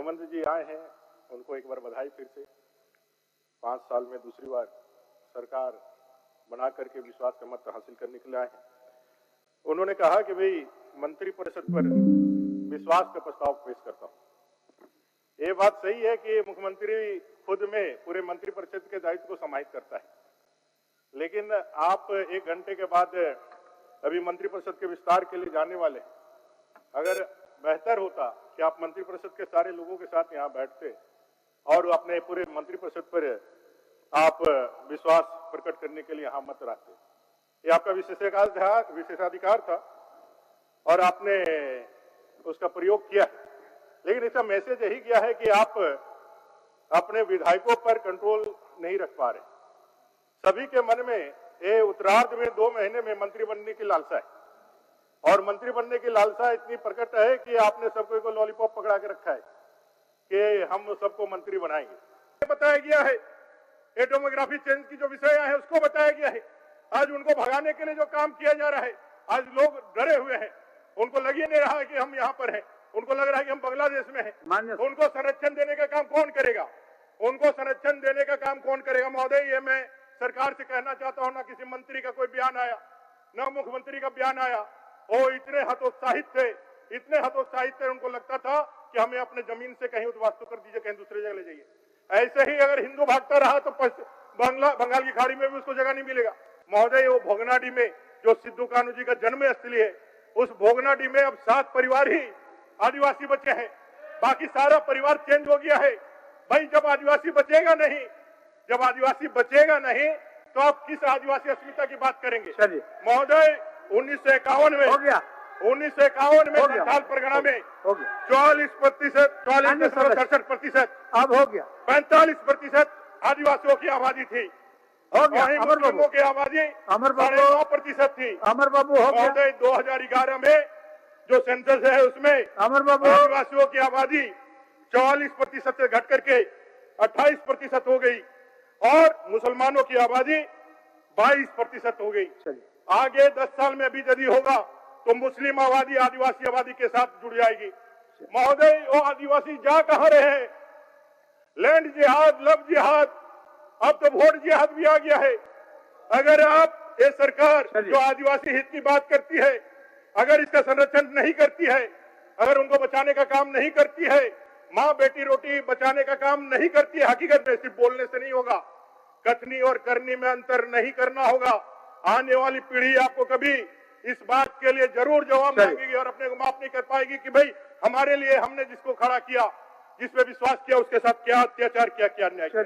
हेमंत जी आए हैं, उनको एक बार बधाई फिर से। 5 साल में दूसरी बार सरकार बना करके विश्वास का मत हासिल करने के लिए आए हैं। उन्होंने कहा कि भाई मंत्रिपरिषद पर विश्वास का प्रस्ताव पेश करता हूं। ये बात सही है कि मुख्यमंत्री खुद में पूरे मंत्रिपरिषद के दायित्व को समाहित करता है, लेकिन आप 1 घंटे के बाद अभी मंत्रिपरिषद के विस्तार के लिए जाने वाले, अगर बेहतर होता कि आप मंत्रिपरिषद के सारे लोगों के साथ यहाँ बैठते और अपने पूरे मंत्रिपरिषद पर आप विश्वास प्रकट करने के लिए यहाँ मत रखते। ये आपका विशेषाधिकार था और आपने उसका प्रयोग किया, लेकिन इसका मैसेज यही गया है कि आप अपने विधायकों पर कंट्रोल नहीं रख पा रहे। सभी के मन में ये उत्तरार्ध में 2 महीने में मंत्री बनने की लालसा है, और मंत्री बनने की लालसा इतनी प्रकट है कि आपने सबको को लॉलीपॉप पकड़ा के रखा है कि हम सबको मंत्री बनाएंगे। बताया गया है ये डेमोग्राफी चेंज की जो विषय है उसको बताया गया है। आज उनको भगाने के लिए जो काम किया जा रहा है, आज लोग डरे हुए हैं, उनको लग ही नहीं रहा है कि हम यहाँ पर हैं, उनको लग रहा है कि हम बांग्लादेश में हैं। उनको संरक्षण देने का काम कौन करेगा? उनको संरक्षण देने का काम कौन करेगा? महोदय, ये मैं सरकार से कहना चाहता हूँ, ना किसी मंत्री का कोई बयान आया, ना मुख्यमंत्री का बयान आया। वो इतने हतोत्साहित थे, उनको लगता था कि हमें अपने जमीन से कहीं उद्वास्तु कर दीजिए, कहीं दूसरी जगह ले जाइए। ऐसे ही अगर हिंदू भागता रहा तो बंगाल की खाड़ी में भी उसको जगह नहीं मिलेगा। महोदय, वो भोगनाडी में जो सिद्धू कान्हू जी का जन्म स्थली है, उस भोगनाडी में अब 7 परिवार ही आदिवासी बचे हैं, बाकी सारा परिवार चेंज हो गया है। भाई, जब आदिवासी बचेगा नहीं तो आप किस आदिवासी अस्मिता की बात करेंगे? महोदय, 1951 में हो गया, 1951 में संथाल परगना में 44.67% अब हो गया, 45% आदिवासियों की आबादी थी, हो गया। अमर बाबू की आबादी 9% थी। अमर बाबू हो गया। 2011 में जो सेंसस है उसमें अमर बाबू आदिवासियों की आबादी 44% से घट करके 28% हो गई और मुसलमानों की आबादी 22% हो गई। आगे 10 साल में अभी यदि होगा तो मुस्लिम आबादी आदिवासी आबादी के साथ जुड़ जाएगी। महोदय, वो आदिवासी जा कहां रहे हैं? लैंड जिहाद, लव जिहाद, अब तो वोट जिहाद भी आ गया है। अगर आप ये सरकार जो आदिवासी हित की बात करती है, अगर इसका संरक्षण नहीं करती है, अगर उनको बचाने का काम नहीं करती है, माँ बेटी रोटी बचाने का काम नहीं करती है, हकीकत में सिर्फ बोलने से नहीं होगा, कथनी और करनी में अंतर नहीं करना होगा। आने वाली पीढ़ी आपको कभी इस बात के लिए जरूर जवाब मांगेगी और अपने को माफ नहीं कर पाएगी कि भाई हमारे लिए हमने जिसको खड़ा किया, जिस पे विश्वास किया, उसके साथ क्या अत्याचार किया, क्या अन्याय किया।